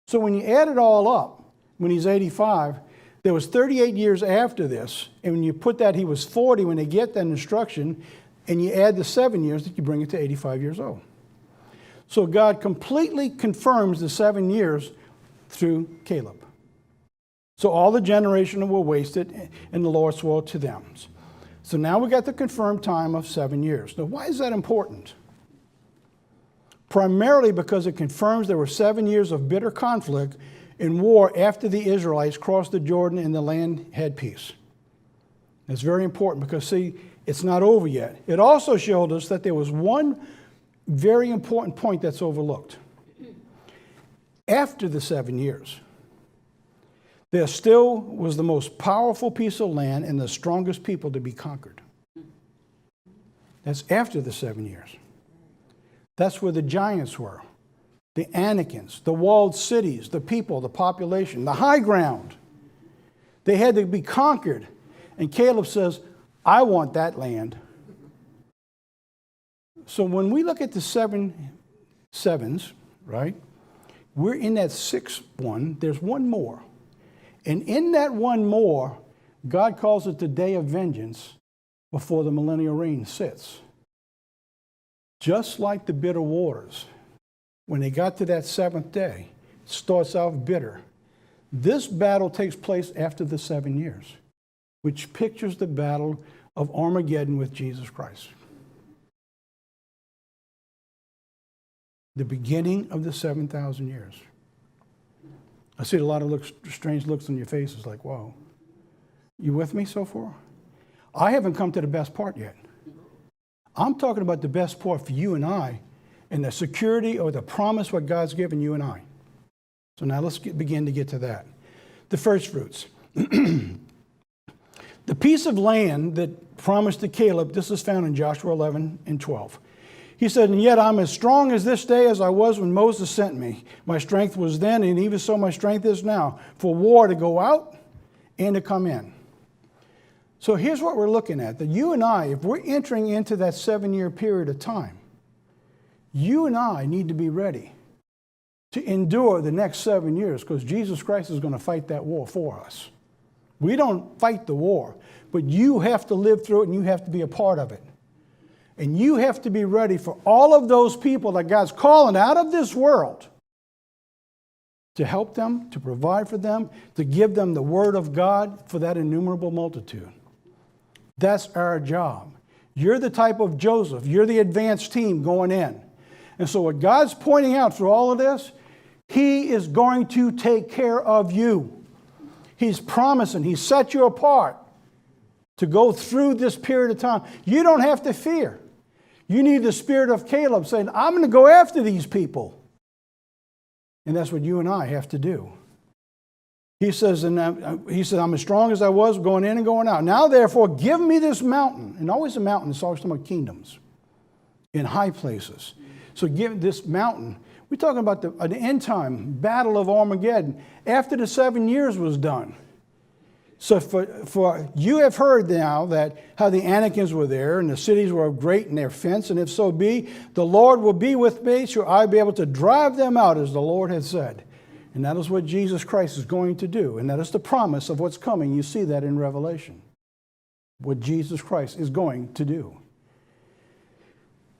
So when you add it all up, when he's 85, there was 38 years after this. And when you put that, he was 40 when they get that instruction, and you add the 7 years, that you bring it to 85 years old. So God completely confirms the 7 years through Caleb. So all the generation were wasted, and the Lord swore to them. So now we got the confirmed time of 7 years. Now, why is that important? Primarily because it confirms there were 7 years of bitter conflict and war after the Israelites crossed the Jordan and the land had peace. That's very important because, see, it's not over yet. It also showed us that there was one very important point that's overlooked. After the 7 years, there still was the most powerful piece of land and the strongest people to be conquered. That's after the 7 years. That's where the giants were, the Anakims, the walled cities, the people, the population, the high ground. They had to be conquered. And Caleb says, I want that land. So when we look at the 7 sevens, right, we're in that 6th one. There's one more. And in that one more, God calls it the day of vengeance before the millennial reign sits. Just like the bitter waters, when they got to that 7th day, it starts out bitter. This battle takes place after the 7 years, which pictures the battle of Armageddon with Jesus Christ. The beginning of the 7,000 years. I see a lot of strange looks on your faces like, wow. You with me so far? I haven't come to the best part yet. I'm talking about the best part for you and I and the security or the promise what God's given you and I. So now let's begin to get to that. The first fruits. The piece of land that promised to Caleb, this is found in Joshua 11 and 12. He said, and yet I'm as strong as this day as I was when Moses sent me. My strength was then, and even so my strength is now, for war to go out and to come in. So here's what we're looking at, that you and I, if we're entering into that 7-year period of time, you and I need to be ready to endure the next 7 years because Jesus Christ is going to fight that war for us. We don't fight the war, but you have to live through it and you have to be a part of it. And you have to be ready for all of those people that God's calling out of this world to help them, to provide for them, to give them the word of God for that innumerable multitude. That's our job. You're the type of Joseph. You're the advanced team going in. And so what God's pointing out through all of this, He is going to take care of you. He's promising. He set you apart to go through this period of time. You don't have to fear. You need the spirit of Caleb saying, I'm going to go after these people. And that's what you and I have to do. He says, I'm as strong as I was going in and going out. Now, therefore, give me this mountain. And always a mountain is always talking about kingdoms in high places. So give this mountain. We're talking about the end time battle of Armageddon after the 7 years was done. So for you have heard now that how the Anakims were there and the cities were great in their fence, and if so be, the Lord will be with me, so I'll be able to drive them out as the Lord had said. And that is what Jesus Christ is going to do. And that is the promise of what's coming. You see that in Revelation. What Jesus Christ is going to do.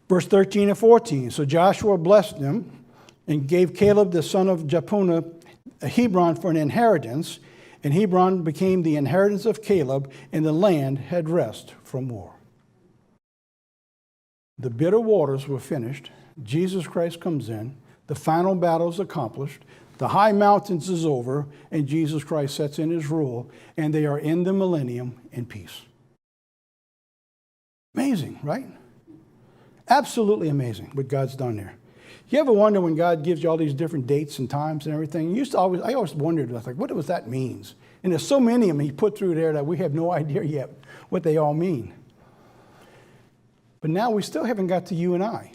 Verse 13 and 14. So Joshua blessed them and gave Caleb the son of Jephunneh Hebron for an inheritance. And Hebron became the inheritance of Caleb, and the land had rest from war. The bitter waters were finished. Jesus Christ comes in. The final battle is accomplished. The high mountains is over, and Jesus Christ sets in his rule, and they are in the millennium in peace. Amazing, right? Absolutely amazing what God's done there. You ever wonder when God gives you all these different dates and times and everything? I always wondered, I was like, what does that mean? And there's so many of them he put through there that we have no idea yet what they all mean. But now we still haven't got to you and I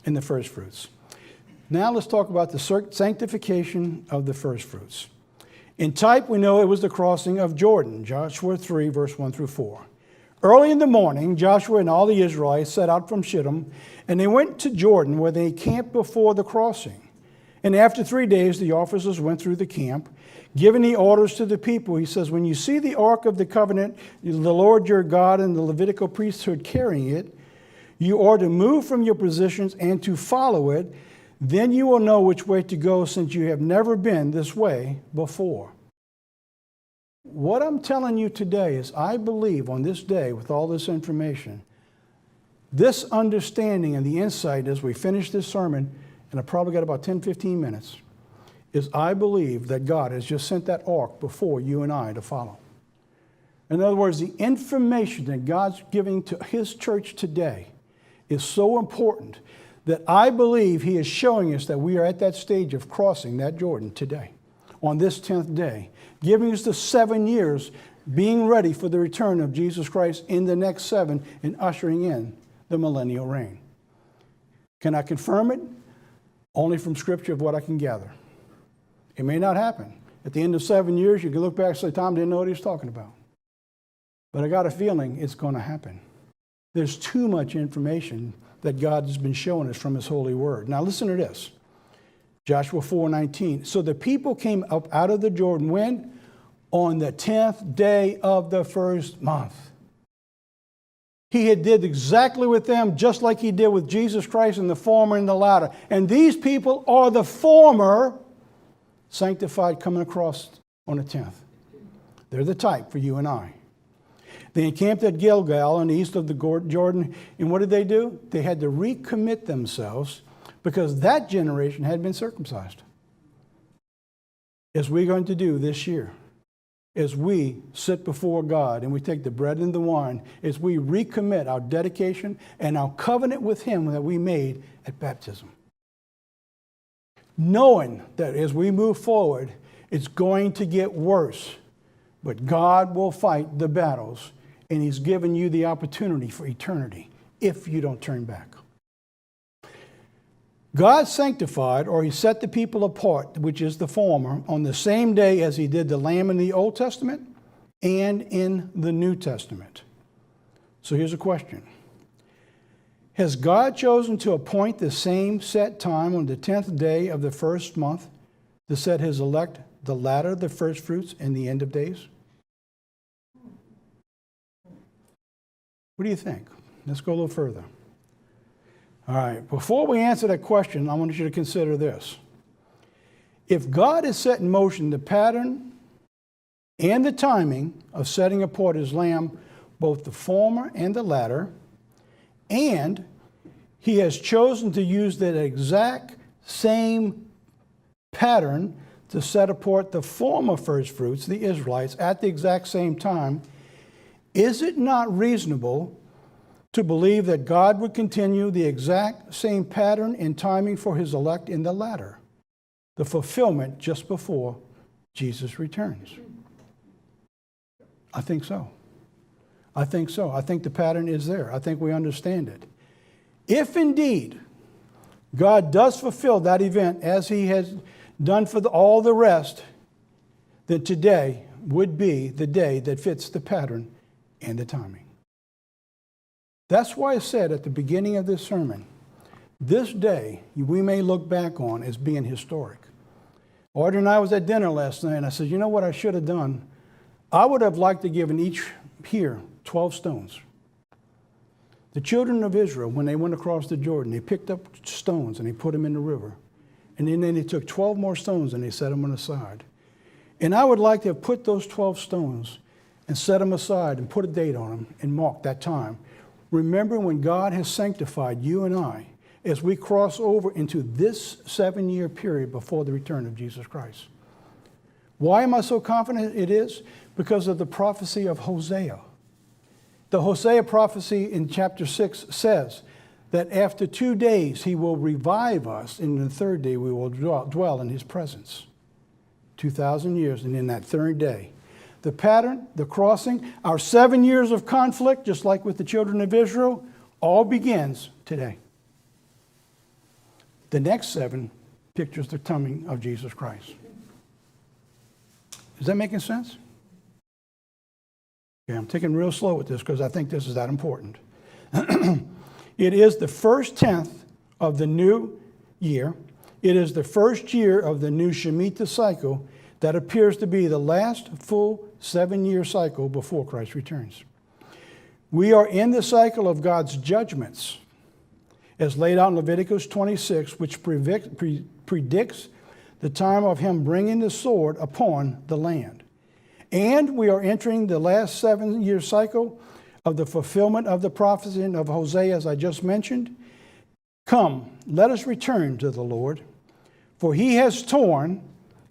in the first fruits. Now let's talk about the sanctification of the first fruits. In type, we know it was the crossing of Jordan, Joshua 3, verse 1 through 4. Early in the morning, Joshua and all the Israelites set out from Shittim, and they went to Jordan, where they camped before the crossing. And after 3 days, the officers went through the camp, giving the orders to the people. He says, when you see the ark of the covenant, the Lord your God and the Levitical priesthood carrying it, you are to move from your positions and to follow it. Then you will know which way to go, since you have never been this way before. What I'm telling you today is I believe on this day, with all this information, this understanding and the insight as we finish this sermon, and I probably got about 10, 15 minutes, is I believe that God has just sent that ark before you and I to follow. In other words, the information that God's giving to his church today is so important that I believe he is showing us that we are at that stage of crossing that Jordan today, on this 10th day, giving us the 7 years, being ready for the return of Jesus Christ in the next 7 and ushering in the millennial reign. Can I confirm it? Only from Scripture of what I can gather. It may not happen. At the end of 7 years, you can look back and say, Tom didn't know what he was talking about. But I got a feeling it's going to happen. There's too much information that God has been showing us from his holy word. Now listen to this. Joshua 4:19. So the people came up out of the Jordan when? On the 10th day of the first month. He had did exactly with them just like he did with Jesus Christ in the former and the latter. And these people are the former sanctified coming across on the 10th. They're the type for you and I. They encamped at Gilgal on the east of the Jordan. And what did they do? They had to recommit themselves because that generation had been circumcised. As we're going to do this year, as we sit before God and we take the bread and the wine, as we recommit our dedication and our covenant with him that we made at baptism. Knowing that as we move forward, it's going to get worse, but God will fight the battles, and he's given you the opportunity for eternity if you don't turn back. God sanctified, or he set the people apart, which is the former, on the same day as he did the lamb in the Old Testament and in the New Testament. So here's a question. Has God chosen to appoint the same set time on the 10th day of the first month to set his elect, the latter, the first fruits, and the end of days? What do you think? Let's go a little further. All right, before we answer that question, I want you to consider this. If God has set in motion the pattern and the timing of setting apart his lamb, both the former and the latter, and he has chosen to use that exact same pattern to set apart the former first fruits, the Israelites, at the exact same time, is it not reasonable to believe that God would continue the exact same pattern and timing for his elect in the latter, the fulfillment just before Jesus returns? I think so. I think so. I think the pattern is there. I think we understand it. If indeed God does fulfill that event as he has done for all the rest, then today would be the day that fits the pattern and the timing. That's why I said at the beginning of this sermon, this day we may look back on as being historic. Audrey and I was at dinner last night, and I said, you know what I should have done? I would have liked to give each here 12 stones. The children of Israel, when they went across the Jordan, they picked up stones and they put them in the river. And then they took 12 more stones and they set them on the side. And I would like to have put those 12 stones and set them aside and put a date on them and mark that time. Remember when God has sanctified you and I as we cross over into this 7-year period before the return of Jesus Christ. Why am I so confident it is? Because of the prophecy of Hosea. The Hosea prophecy in chapter 6 says that after 2 days he will revive us, and in the third day we will dwell in his presence. 2,000 years, and in that third day. The pattern, the crossing, our 7 years of conflict, just like with the children of Israel, all begins today. The next 7 pictures the coming of Jesus Christ. Is that making sense? Okay, I'm taking real slow with this because I think this is that important. It is the first 10th of the new year. It is the first year of the new Shemitah cycle that appears to be the last full 7-year cycle before Christ returns. We are in the cycle of God's judgments, as laid out in Leviticus 26, which predicts the time of him bringing the sword upon the land. And we are entering the last 7-year cycle of the fulfillment of the prophecy of Hosea, as I just mentioned. Come, let us return to the Lord, for he has torn,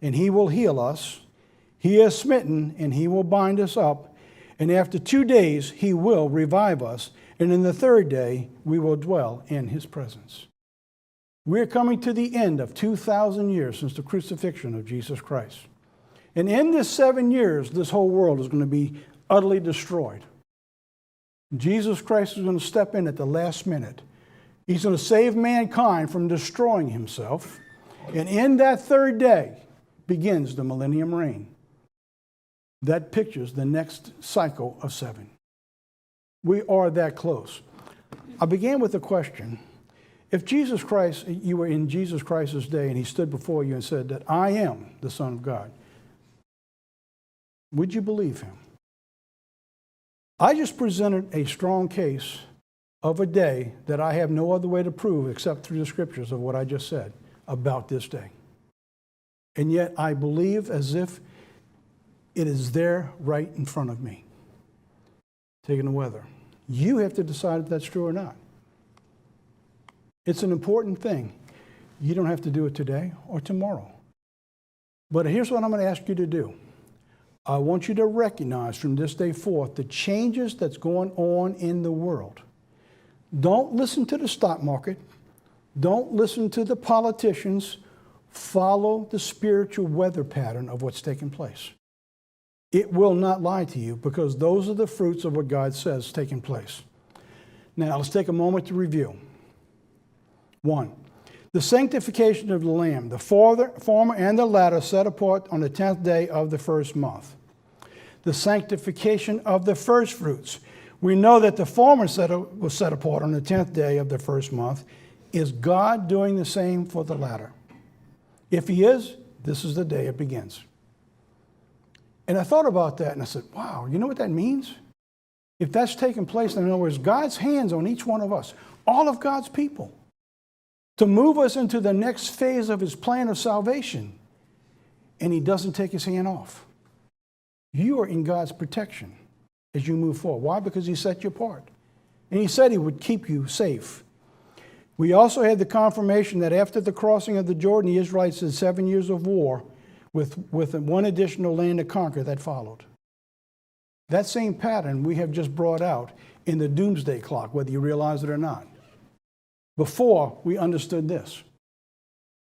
and he will heal us. He has smitten, and he will bind us up. And after 2 days, he will revive us. And in the third day, we will dwell in his presence. We're coming to the end of 2,000 years since the crucifixion of Jesus Christ. And in this 7 years, this whole world is going to be utterly destroyed. Jesus Christ is going to step in at the last minute. He's going to save mankind from destroying himself. And in that third day begins the millennium reign. That pictures the next cycle of 7. We are that close. I began with a question. If Jesus Christ, you were in Jesus Christ's day and he stood before you and said that I am the Son of God, would you believe him? I just presented a strong case of a day that I have no other way to prove except through the scriptures of what I just said about this day. And yet I believe as if it is there right in front of me. Taking the weather. You have to decide if that's true or not. It's an important thing. You don't have to do it today or tomorrow. But here's what I'm going to ask you to do. I want you to recognize from this day forth the changes that's going on in the world. Don't listen to the stock market. Don't listen to the politicians. Follow the spiritual weather pattern of what's taking place. It will not lie to you because those are the fruits of what God says taking place. Now, let's take a moment to review. 1, the sanctification of the Lamb, the former and the latter set apart on the 10th day of the first month. The sanctification of the first fruits. We know that the former was set apart on the 10th day of the first month. Is God doing the same for the latter? If he is, this is the day it begins. And I thought about that and I said, wow, you know what that means? If that's taking place, in other words, God's hands on each one of us, all of God's people, to move us into the next phase of his plan of salvation, and he doesn't take his hand off. You are in God's protection as you move forward. Why? Because he set you apart. And he said he would keep you safe. We also had the confirmation that after the crossing of the Jordan, the Israelites had 7 years of war with one additional land to conquer that followed. That same pattern we have just brought out in the doomsday clock, whether you realize it or not. Before we understood this,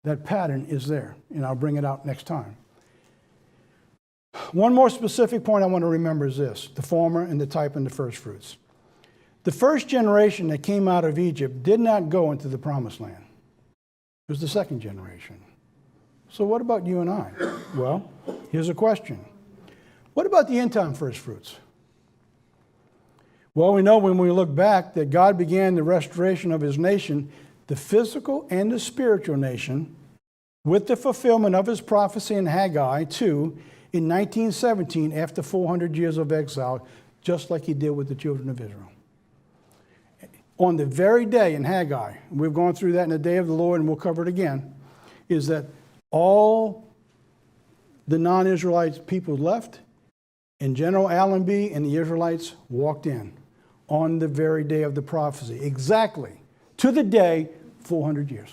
that pattern is there, and I'll bring it out next time. One more specific point I want to remember is this, the former and the type and the first fruits. The first generation that came out of Egypt did not go into the promised land. It was the second generation. So what about you and I? Well, here's a question. What about the end time first fruits? Well, we know when we look back that God began the restoration of his nation, the physical and the spiritual nation, with the fulfillment of his prophecy in Haggai 2 in 1917 after 400 years of exile, just like he did with the children of Israel. On the very day in Haggai, we've gone through that in the day of the Lord and we'll cover it again, is that all the non-Israelite people left and General Allenby and the Israelites walked in on the very day of the prophecy, exactly to the day, 400 years.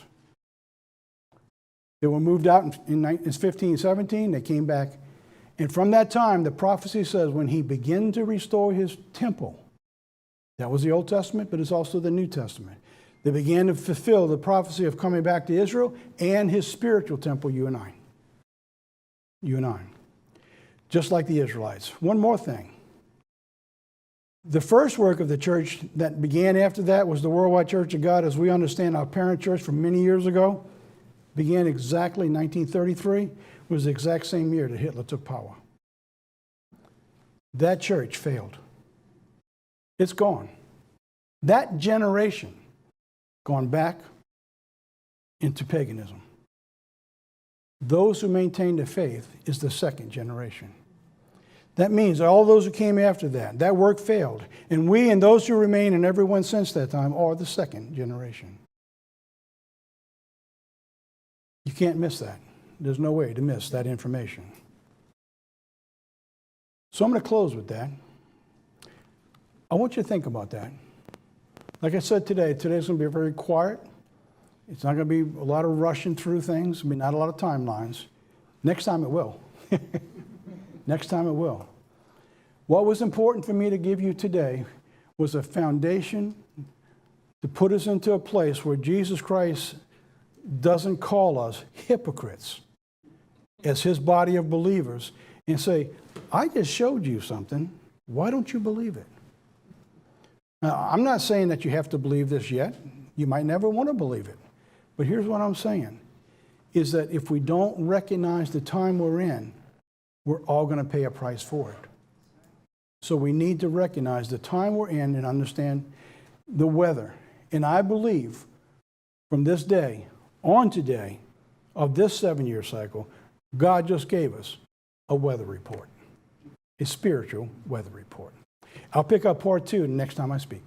They were moved out in 1517, they came back. And from that time, the prophecy says when he began to restore his temple, that was the Old Testament, but it's also the New Testament. They began to fulfill the prophecy of coming back to Israel and his spiritual temple, you and I. You and I. Just like the Israelites. One more thing. The first work of the church that began after that was the Worldwide Church of God, as we understand our parent church from many years ago, began exactly 1933, was the exact same year that Hitler took power. That church failed. It's gone. That generation gone back into paganism. Those who maintain the faith is the second generation. That means all those who came after that, that work failed. And we and those who remain and everyone since that time are the second generation. You can't miss that. There's no way to miss that information. So I'm going to close with that. I want you to think about that. Like I said today's going to be very quiet. It's not going to be a lot of rushing through things. I mean, not a lot of timelines. Next time it will. Next time it will. What was important for me to give you today was a foundation to put us into a place where Jesus Christ doesn't call us hypocrites as his body of believers and say, I just showed you something. Why don't you believe it? Now, I'm not saying that you have to believe this yet. You might never want to believe it. But here's what I'm saying, is that if we don't recognize the time we're in, we're all going to pay a price for it. So we need to recognize the time we're in and understand the weather. And I believe from this day on today of this 7-year cycle, God just gave us a weather report, a spiritual weather report. I'll pick up part 2 next time I speak.